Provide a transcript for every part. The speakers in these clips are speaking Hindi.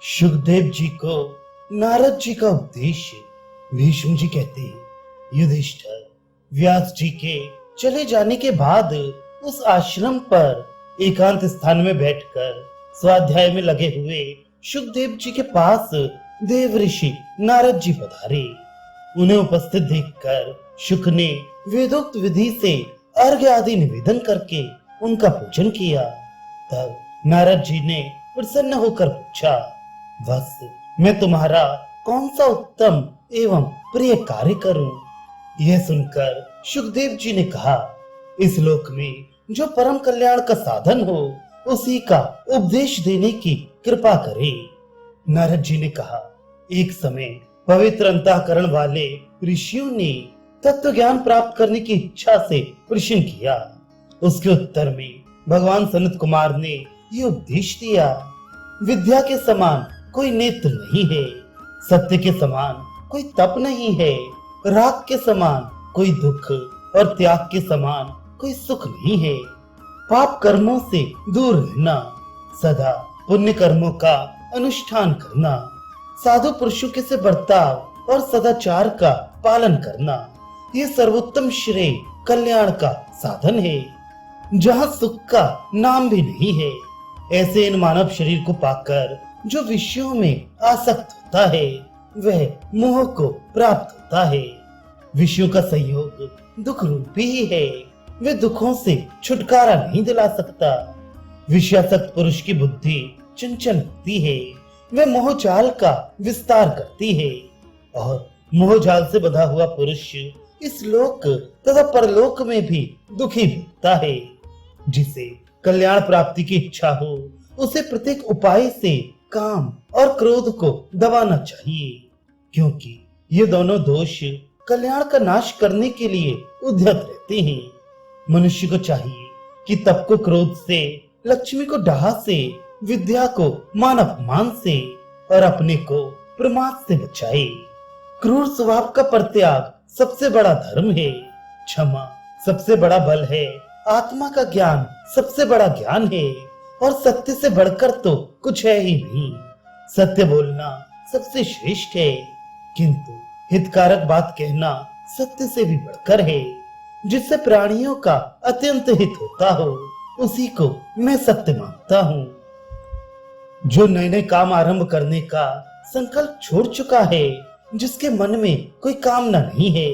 सुखदेव जी को नारद जी का उपदेश। भीष्म जी कहते हैं, युधिष्ठिर, व्यास जी के चले जाने के बाद उस आश्रम पर एकांत स्थान में बैठकर स्वाध्याय में लगे हुए सुखदेव जी के पास देव ऋषि नारद जी पधारे। उन्हें उपस्थित देखकर शुक ने वेदोक्त विधि से अर्घ्य आदि निवेदन करके उनका पूजन किया। तब नारद जी ने प्रसन्न होकर पूछा, बस मैं तुम्हारा कौन सा उत्तम एवं प्रिय कार्य करूं? यह सुनकर सुखदेव जी ने कहा, इस लोक में जो परम कल्याण का साधन हो उसी का उपदेश देने की कृपा करे। नारद जी ने कहा, एक समय पवित्र अंतःकरण वाले ऋषियों ने तत्व ज्ञान प्राप्त करने की इच्छा से प्रश्न किया। उसके उत्तर में भगवान सनत कुमार ने ये उपदेश दिया, विद्या के समान कोई नेत्र नहीं है, सत्य के समान कोई तप नहीं है, राग के समान कोई दुख और त्याग के समान कोई सुख नहीं है। पाप कर्मों से दूर रहना, सदा पुण्य कर्मों का अनुष्ठान करना, साधु पुरुषों के से बर्ताव और सदाचार का पालन करना, ये सर्वोत्तम श्रेय कल्याण का साधन है। जहाँ सुख का नाम भी नहीं है, ऐसे इन मानव शरीर को पाकर जो विषयों में आसक्त होता है वह मोह को प्राप्त होता है। विषयों का संयोग दुख रूपी ही है, वे दुखों से छुटकारा नहीं दिला सकता। विषयासक्त पुरुष की बुद्धि चंचल होती है, वह मोह जाल का विस्तार करती है और मोह जाल से बंधा हुआ पुरुष इस लोक तथा परलोक में भी दुखी होता है। जिसे कल्याण प्राप्ति की इच्छा हो उसे प्रत्येक उपाय से काम और क्रोध को दबाना चाहिए, क्योंकि ये दोनों दोष कल्याण का नाश करने के लिए उद्यत रहते हैं। मनुष्य को चाहिए कि तप को क्रोध से, लक्ष्मी को डाह से, विद्या को मान अपमान से और अपने को प्रमाद से बचाए। क्रूर स्वभाव का परित्याग सबसे बड़ा धर्म है, क्षमा सबसे बड़ा बल है, आत्मा का ज्ञान सबसे बड़ा ज्ञान है और सत्य से बढ़कर तो कुछ है ही नहीं। सत्य बोलना सबसे श्रेष्ठ है, किंतु हितकारक बात कहना सत्य से भी बढ़कर है। जिससे प्राणियों का अत्यंत हित होता हो उसी को मैं सत्य मानता हूँ। जो नए नए काम आरंभ करने का संकल्प छोड़ चुका है, जिसके मन में कोई कामना नहीं है,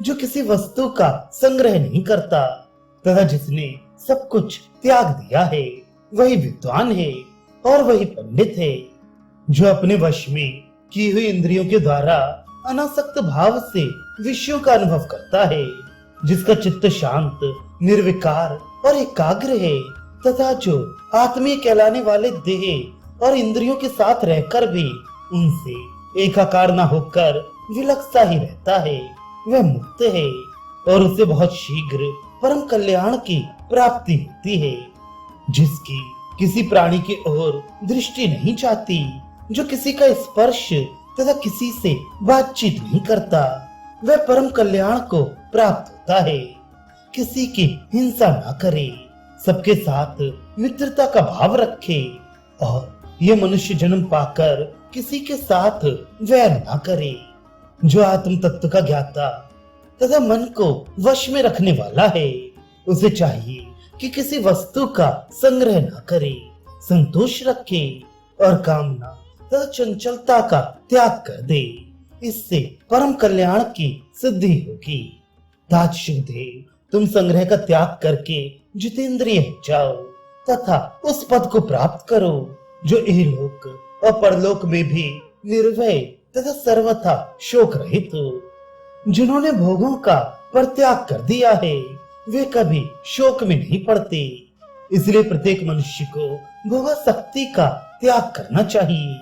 जो किसी वस्तु का संग्रह नहीं करता तथा जिसने सब कुछ त्याग दिया है, वही विद्वान है और वही पंडित है। जो अपने वश में की हुई इंद्रियों के द्वारा अनासक्त भाव से विषयों का अनुभव करता है, जिसका चित्त शांत, निर्विकार और एकाग्र है तथा जो आत्मीय कहलाने वाले देह और इंद्रियों के साथ रहकर भी उनसे एकाकार न होकर विलक्षता ही रहता है, वह मुक्त है और उसे बहुत शीघ्र परम कल्याण की प्राप्ति होती है। जिसकी किसी प्राणी की ओर दृष्टि नहीं जाती, जो किसी का स्पर्श तथा किसी से बातचीत नहीं करता, वह परम कल्याण को प्राप्त होता है। किसी की हिंसा न करे, सबके साथ मित्रता का भाव रखे और ये मनुष्य जन्म पाकर किसी के साथ वैर न करे। जो आत्म तत्व का ज्ञाता तथा मन को वश में रखने वाला है, उसे चाहिए कि किसी वस्तु का संग्रह न करे, संतोष रखे और कामना तथा चंचलता का त्याग कर दे। इससे परम कल्याण की सिद्धि होगी। तात सुखदेव, तुम संग्रह का त्याग करके जितेंद्रिय हो जाओ तथा उस पद को प्राप्त करो जो इहलोक और परलोक में भी निर्भय तथा सर्वथा शोक रहित हो। जिन्होंने भोगों का परित्याग कर दिया है वे कभी शोक में नहीं पड़ते। इसलिए प्रत्येक मनुष्य को भोगासक्ति का त्याग करना चाहिए।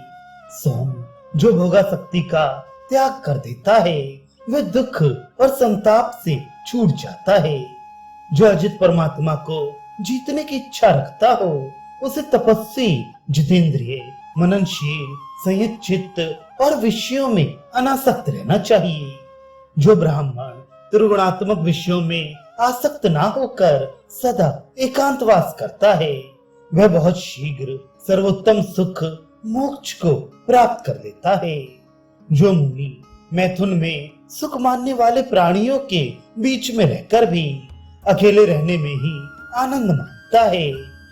सोम, जो भोगासक्ति का त्याग कर देता है वह दुख और संताप से छूट जाता है। जो अजित परमात्मा को जीतने की इच्छा रखता हो उसे तपस्वी, जितेंद्रिय, मननशील, संयत चित्त और विषयों में अनासक्त रहना चाहिए। जो ब्राह्मण त्रिगुणात्मक विषयों में आसक्त ना होकर सदा एकांतवास करता है वह बहुत शीघ्र सर्वोत्तम सुख मोक्ष को प्राप्त कर लेता है। जो मुनि मैथुन में सुख मानने वाले प्राणियों के बीच में रहकर भी अकेले रहने में ही आनंद मानता है,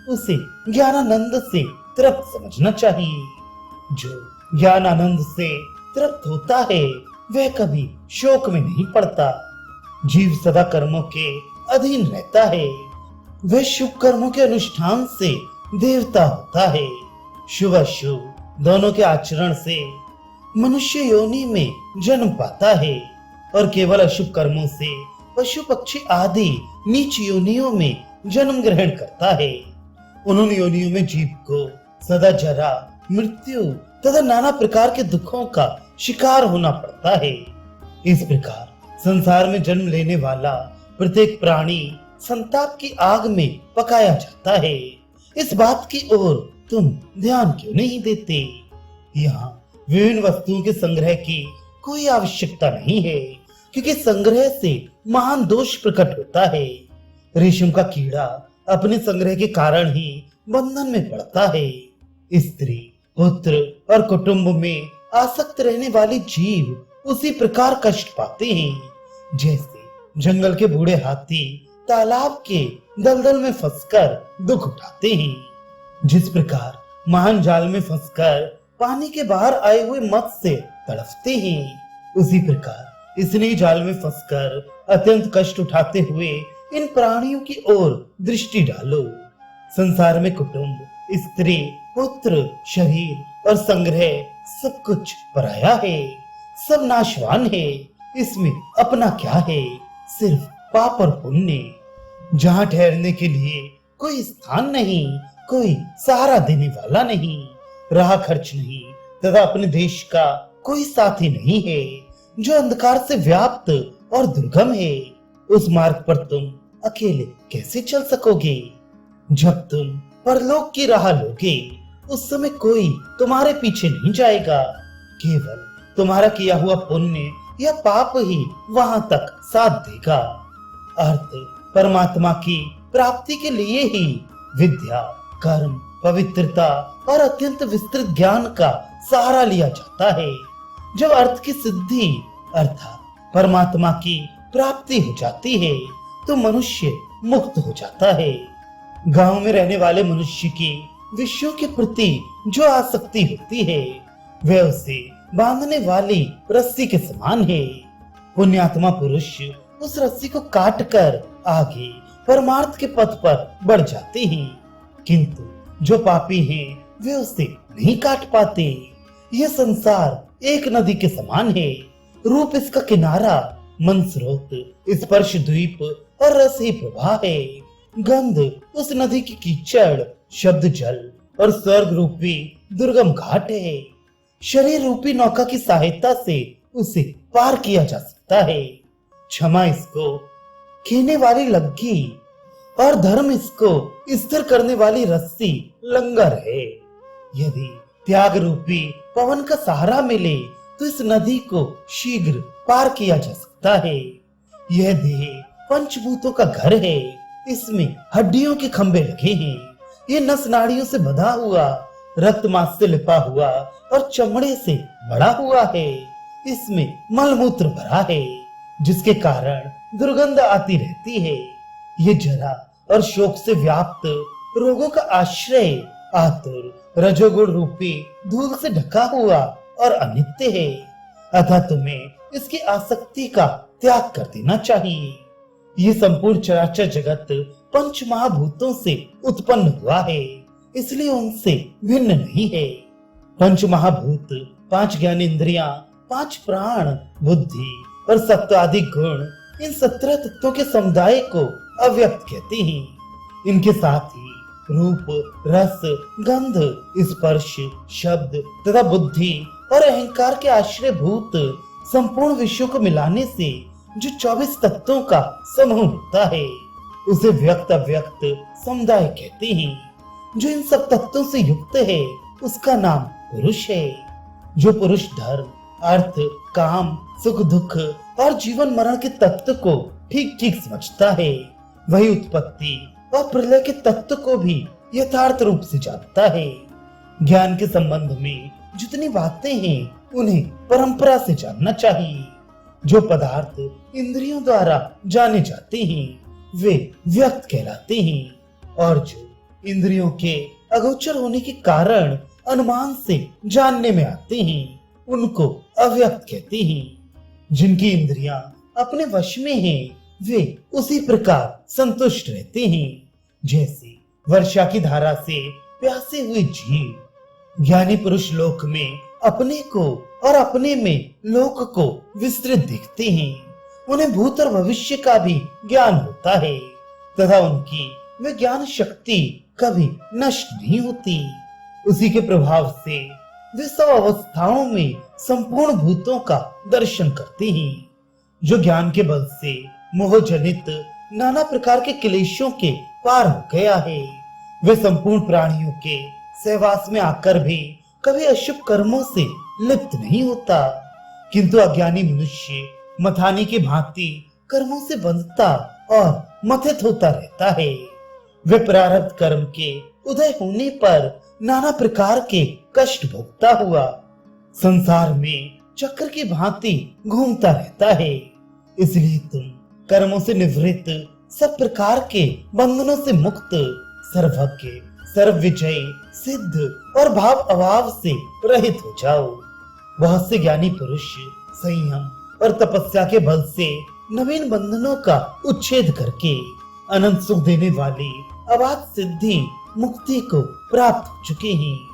उसे ज्ञानानंद से तृप्त समझना चाहिए। जो ज्ञान आनंद से तृप्त होता है वह कभी शोक में नहीं पड़ता। जीव सदा कर्मों के अधीन रहता है। वह शुभ कर्मों के अनुष्ठान से देवता होता है। शुभ अशुभ दोनों के आचरण से मनुष्य योनि में जन्म पाता है और केवल अशुभ कर्मों से पशु पक्षी आदि नीच योनियों में जन्म ग्रहण करता है। उन योनियों में जीव को सदा जरा, मृत्यु तथा नाना प्रकार के दुखों का शिकार होना पड़ता है। इस प्रकार संसार में जन्म लेने वाला प्रत्येक प्राणी संताप की आग में पकाया जाता है। इस बात की ओर तुम ध्यान क्यों नहीं देते? यहाँ विभिन्न वस्तुओं के संग्रह की कोई आवश्यकता नहीं है, क्योंकि संग्रह से महान दोष प्रकट होता है। रेशम का कीड़ा अपने संग्रह के कारण ही बंधन में पड़ता है। स्त्री, पुत्र और कुटुंब में आसक्त रहने वाले जीव उसी प्रकार कष्ट पाते हैं, जैसे जंगल के बूढ़े हाथी तालाब के दलदल में फंसकर दुख उठाते हैं। जिस प्रकार महान जाल में फंसकर पानी के बाहर आए हुए मत्स्य तड़पते हैं, उसी प्रकार इसने जाल में फंसकर अत्यंत कष्ट उठाते हुए इन प्राणियों की ओर दृष्टि डालो। संसार में कुटुंब, स्त्री, पुत्र, शरीर और संग्रह सब कुछ पराया है, सब नाशवान है। इसमें अपना क्या है? सिर्फ पाप और पुण्य। जहाँ ठहरने के लिए कोई स्थान नहीं, कोई सहारा देने वाला नहीं, राह खर्च नहीं तथा अपने देश का कोई साथी नहीं है, जो अंधकार से व्याप्त और दुर्गम है, उस मार्ग पर तुम अकेले कैसे चल सकोगे? जब तुम परलोक की राह लोगे, उस समय कोई तुम्हारे पीछे नहीं जाएगा। केवल तुम्हारा किया हुआ पुण्य या पाप ही वहां तक साथ देगा। अर्थ परमात्मा की प्राप्ति के लिए ही विद्या, कर्म, पवित्रता और अत्यंत विस्तृत ज्ञान का सहारा लिया जाता है। जब अर्थ की सिद्धि अर्थात परमात्मा की प्राप्ति हो जाती है तो मनुष्य मुक्त हो जाता है। गांव में रहने वाले मनुष्य की विषयों के प्रति जो आसक्ति होती है वह उसे बांधने वाली रस्सी के समान है। पुण्यात्मा पुरुष उस रस्सी को काटकर आगे परमार्थ के पथ पर बढ़ जाते हैं, किंतु जो पापी हैं वे उसे नहीं काट पाते। यह संसार एक नदी के समान है। रूप इसका किनारा, मन स्रोत, स्पर्श द्वीप और रस ही प्रवाह है। गंध उस नदी की कीचड़, शब्द जल और स्वर्ग रूपी दुर्गम घाट है। शरीर रूपी नौका की सहायता से उसे पार किया जा सकता है। क्षमा इसको खींचने वाली लग्गी और धर्म इसको स्थिर करने वाली रस्सी लंगर है। यदि त्याग रूपी पवन का सहारा मिले तो इस नदी को शीघ्र पार किया जा सकता है। यह देह पंचभूतों का घर है। इसमें हड्डियों के खंभे लगे हैं। ये नस नाड़ियों से बंधा हुआ, रक्त मांस से लिपा हुआ और चमड़े से बड़ा हुआ है। इसमें मलमूत्र भरा है, जिसके कारण दुर्गंध आती रहती है। ये जरा और शोक से व्याप्त रोगों का आश्रय, आतुर रजोगुण रूपी धूल से ढका हुआ और अनित्य है। अतः तुम्हें इसकी आसक्ति का त्याग कर देना चाहिए। ये संपूर्ण चराचर जगत पंच महाभूतों से उत्पन्न हुआ है, इसलिए उनसे भिन्न नहीं है। पंच महाभूत, पांच ज्ञानेंद्रियां, पांच प्राण, बुद्धि और सत्व आदि गुण, इन 17 तत्वों के समुदाय को अव्यक्त कहते हैं। इनके साथ ही रूप, रस, गंध, स्पर्श, शब्द तथा बुद्धि और अहंकार के आश्रयभूत संपूर्ण विषयों को मिलाने से जो 24 तत्वों का समूह होता है उसे व्यक्त अव्यक्त समुदाय कहते हैं। जो इन सब तत्वों से युक्त है उसका नाम पुरुष है। जो पुरुष धर्म, अर्थ, काम, सुख दुख और जीवन मरण के तत्व को ठीक ठीक समझता है, वही उत्पत्ति और प्रलय के तत्व को भी यथार्थ रूप से जानता है। ज्ञान के संबंध में जितनी बातें हैं उन्हें परंपरा से जानना चाहिए। जो पदार्थ इंद्रियों द्वारा जाने जाते हैं वे व्यक्त कहलाते हैं, और जो इंद्रियों के अगोचर होने के कारण अनुमान से जानने में आते हैं उनको अव्यक्त कहते हैं। जिनकी इंद्रियां अपने वश में हैं वे उसी प्रकार संतुष्ट रहते हैं जैसे वर्षा की धारा से प्यासे हुए जीव। ज्ञानी पुरुष लोक में अपने को और अपने में लोक को विस्तृत देखते हैं। उन्हें भूत और भविष्य का भी ज्ञान होता है तथा उनकी वे ज्ञान शक्ति कभी नष्ट नहीं होती। उसी के प्रभाव से वे सब अवस्थाओं में संपूर्ण भूतों का दर्शन करते हैं। जो ज्ञान के बल से मोह जनित नाना प्रकार के क्लेशों के पार हो गया है वे संपूर्ण प्राणियों के सहवास में आकर भी कभी अशुभ कर्मों से लिप्त नहीं होता, किंतु अज्ञानी मनुष्य मथानी की भांति कर्मों से बंधता और मथित होता रहता है। वे प्रारब्ध कर्म के उदय होने पर नाना प्रकार के कष्ट भोगता हुआ संसार में चक्र की भांति घूमता रहता है। इसलिए तुम कर्मों से निवृत्त सब प्रकार के बंधनों से मुक्त सर्वज्ञ सर्वविजयी सिद्ध और भाव अभाव से रहित हो जाओ। बहुत से ज्ञानी पुरुष संयम और तपस्या के बल से नवीन बंधनों का उच्छेद करके अनंत सुख देने वाली अबाध सिद्धि मुक्ति को प्राप्त हो चुके हैं।